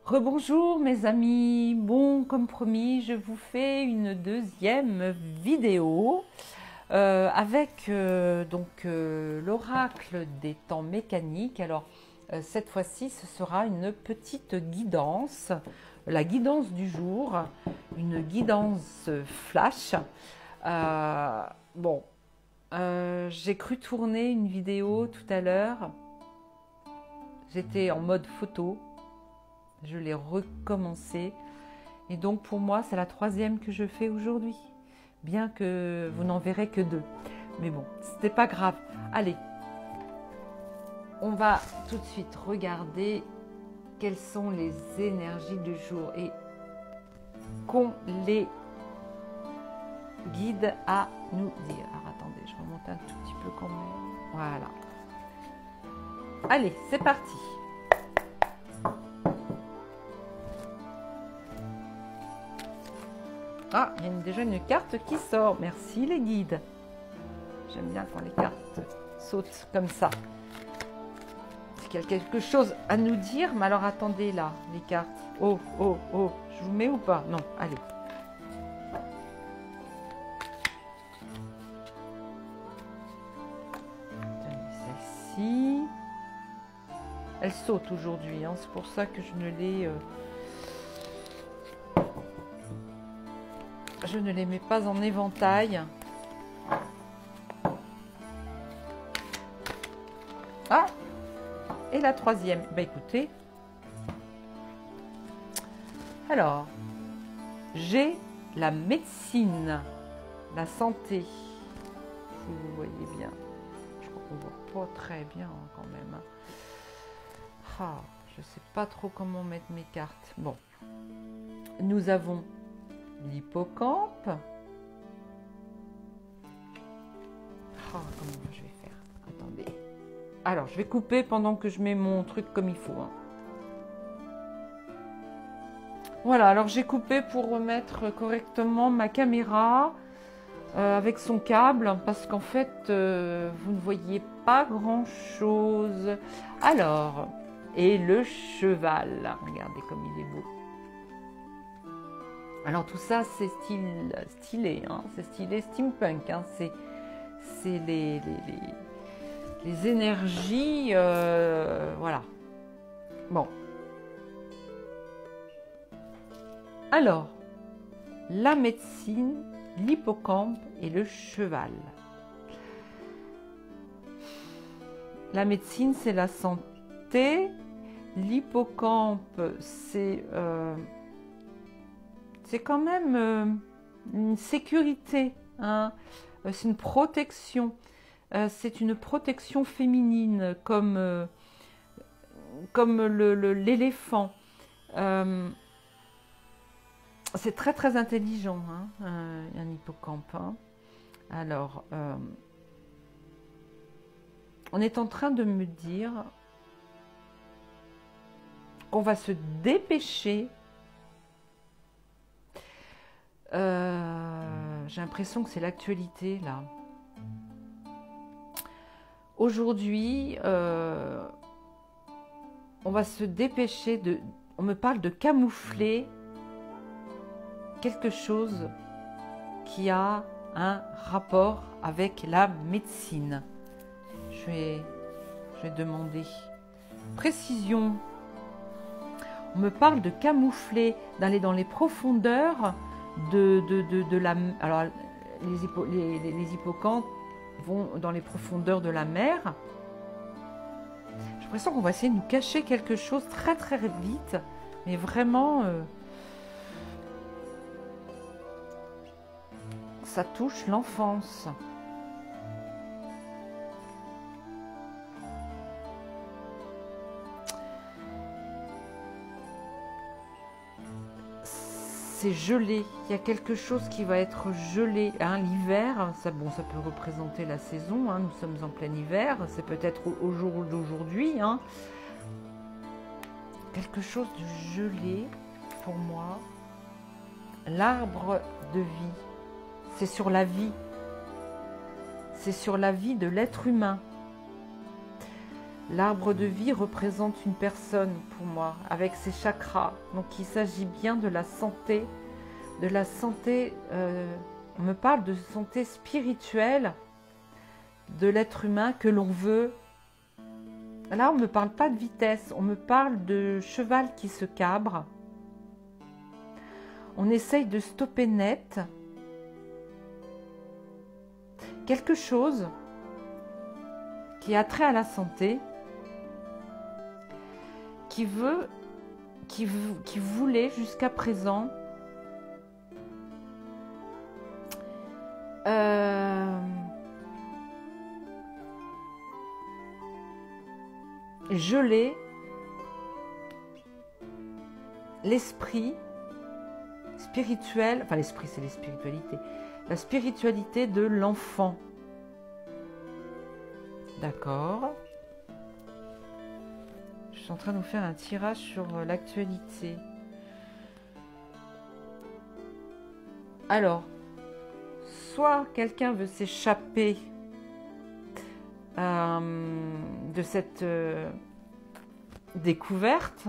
Rebonjour mes amis, bon comme promis je vous fais une deuxième vidéo avec l'oracle des temps mécaniques. Alors cette fois-ci ce sera une petite guidance, la guidance du jour, une guidance flash. J'ai cru tourner une vidéo tout à l'heure, j'étais en mode photo. Je l'ai recommencé et donc pour moi c'est la troisième que je fais aujourd'hui, bien que vous n'en verrez que deux, mais bon, c'était pas grave. Allez, on va tout de suite regarder quelles sont les énergies du jour et qu'on les guide à nous dire. Alors attendez, je remonte un tout petit peu quand même. Voilà. Allez, c'est parti. Ah, il y a déjà une carte qui sort. Merci les guides. J'aime bien quand les cartes sautent comme ça. Est-ce qu'il y a quelque chose à nous dire? Mais alors attendez là, les cartes. Oh, oh, oh. Je vous mets ou pas? Non, allez. Celle-ci. Elle saute aujourd'hui. Hein. C'est pour ça que je ne les mets pas en éventail. Ah, et la troisième. Bah écoutez. Alors, j'ai la médecine, la santé. Si vous voyez bien. Je crois qu'on voit pas très bien hein, quand même. Ah, je sais pas trop comment mettre mes cartes. Bon. Nous avons l'hippocampe. Oh, comment je vais faire? Attendez. Alors, je vais couper pendant que je mets mon truc comme il faut. Hein. Voilà, alors j'ai coupé pour remettre correctement ma caméra avec son câble parce qu'en fait, vous ne voyez pas grand-chose. Alors, et le cheval. Regardez comme il est beau. Alors tout ça c'est stylé, hein, c'est stylé steampunk, hein, c'est les énergies, voilà. Bon. Alors, la médecine, l'hippocampe et le cheval. La médecine c'est la santé, l'hippocampe c'est quand même une sécurité, hein. C'est une protection. C'est une protection féminine comme l'éléphant. C'est très très intelligent, hein, un hippocampe. Hein. Alors, on est en train de me dire qu'on va se dépêcher. J'ai l'impression que c'est l'actualité là. Aujourd'hui, on va se dépêcher de... On me parle de camoufler quelque chose qui a un rapport avec la médecine. Je vais demander précision. On me parle de camoufler, d'aller dans les profondeurs de la... Alors, les hippocampes vont dans les profondeurs de la mer. J'ai l'impression qu'on va essayer de nous cacher quelque chose très très vite, mais vraiment, ça touche l'enfance. C'est gelé, il y a quelque chose qui va être gelé, hein, l'hiver, ça, bon, ça peut représenter la saison, hein, nous sommes en plein hiver, c'est peut-être au jour d'aujourd'hui, hein. Quelque chose de gelé pour moi, l'arbre de vie, c'est sur la vie de l'être humain. L'arbre de vie représente une personne pour moi, avec ses chakras. Donc il s'agit bien de la santé, on me parle de santé spirituelle de l'être humain que l'on veut. Là, on ne me parle pas de vitesse, on me parle de cheval qui se cabre. On essaye de stopper net quelque chose qui a trait à la santé, qui voulait jusqu'à présent geler l'esprit spirituel, enfin l'esprit c'est les spiritualités, la spiritualité de l'enfant. D'accord. Je suis en train de vous faire un tirage sur l'actualité. Alors, soit quelqu'un veut s'échapper de cette découverte,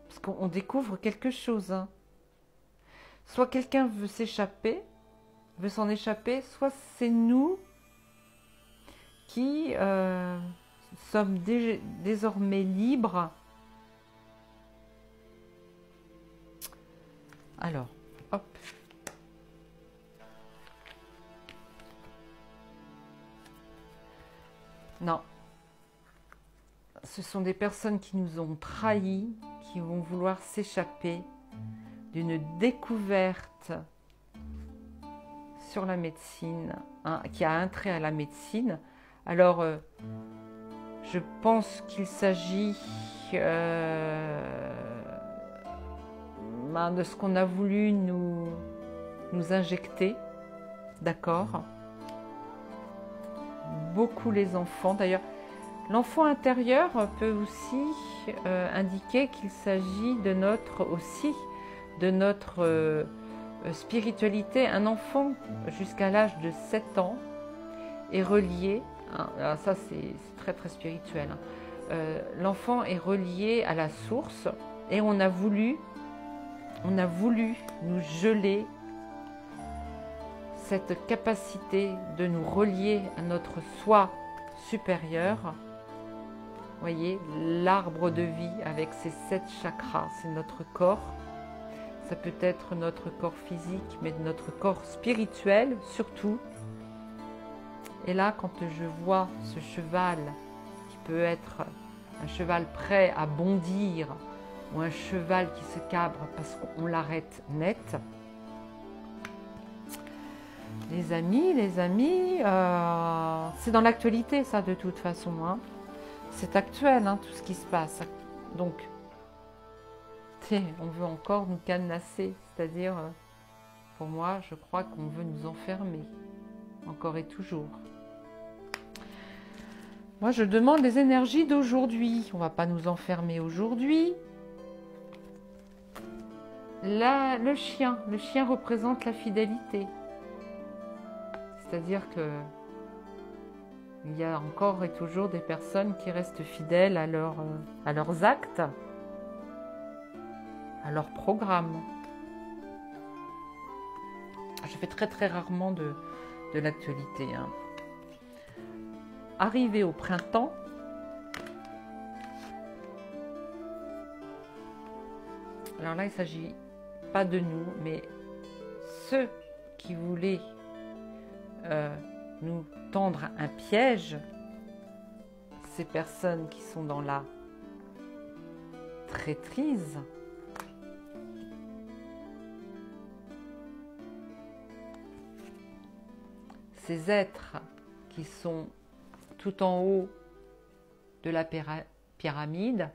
parce qu'on découvre quelque chose, hein. Soit quelqu'un veut s'échapper, veut s'en échapper, soit c'est nous qui sommes désormais libres. Alors, hop. Non. Ce sont des personnes qui nous ont trahis, qui vont vouloir s'échapper d'une découverte sur la médecine, hein, qui a un trait à la médecine. Alors, je pense qu'il s'agit de ce qu'on a voulu nous injecter, d'accord? Beaucoup les enfants, d'ailleurs. L'enfant intérieur peut aussi indiquer qu'il s'agit de notre spiritualité. Un enfant jusqu'à l'âge de 7 ans est relié, hein, alors ça c'est très très spirituel, hein. L'enfant est relié à la source et on a voulu nous geler cette capacité de nous relier à notre soi supérieur. Vous voyez, l'arbre de vie avec ses 7 chakras, c'est notre corps. Ça peut être notre corps physique, mais notre corps spirituel surtout. Et là, quand je vois ce cheval, qui peut être un cheval prêt à bondir, ou un cheval qui se cabre parce qu'on l'arrête net, les amis, c'est dans l'actualité ça de toute façon, hein. C'est actuel, hein, tout ce qui se passe. Donc, on veut encore nous cadenasser, c'est-à-dire, pour moi, je crois qu'on veut nous enfermer, encore et toujours. Moi, je demande les énergies d'aujourd'hui. On ne va pas nous enfermer aujourd'hui. Là, le chien représente la fidélité. C'est-à-dire que il y a encore et toujours des personnes qui restent fidèles à leurs actes, à leur programme. Je fais très très rarement de l'actualité, hein. Arrivé au printemps, alors là il ne s'agit pas de nous, mais ceux qui voulaient nous tendre un piège, ces personnes qui sont dans la traîtrise, ces êtres qui sont tout en haut de la pyramide,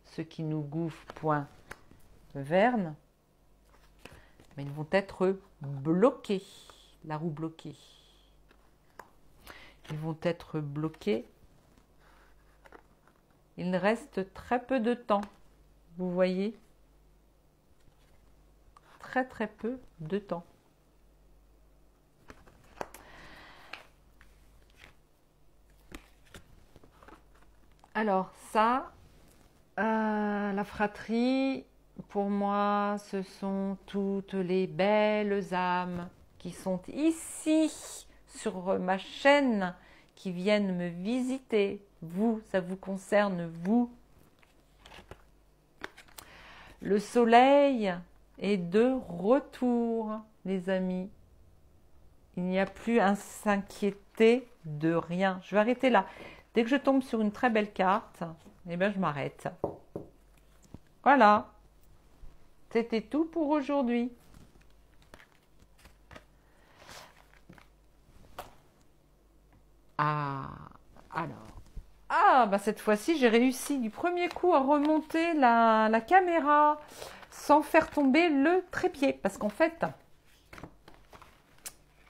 ceux qui nous gouffrent point verne, mais ils vont être bloqués, la roue bloquée. Ils vont être bloqués. Il reste très peu de temps, vous voyez, très très peu de temps. Alors ça, la fratrie, pour moi, ce sont toutes les belles âmes qui sont ici sur ma chaîne, qui viennent me visiter. Vous, ça vous concerne, vous. Le soleil est de retour, les amis. Il n'y a plus à s'inquiéter de rien. Je vais arrêter là. Dès que je tombe sur une très belle carte, eh bien, je m'arrête. Voilà. C'était tout pour aujourd'hui. Ah, alors. Ah, bah cette fois-ci, j'ai réussi du premier coup à remonter la caméra sans faire tomber le trépied. Parce qu'en fait,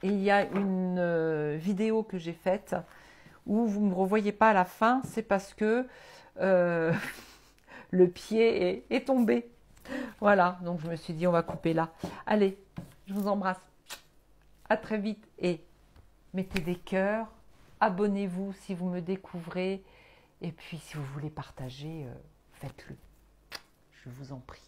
il y a une vidéo que j'ai faite où vous ne me revoyez pas à la fin. C'est parce que le pied est tombé. Voilà, donc je me suis dit, on va couper là. Allez, je vous embrasse. À très vite et mettez des cœurs. Abonnez-vous si vous me découvrez. Et puis, si vous voulez partager, faites-le. Je vous en prie.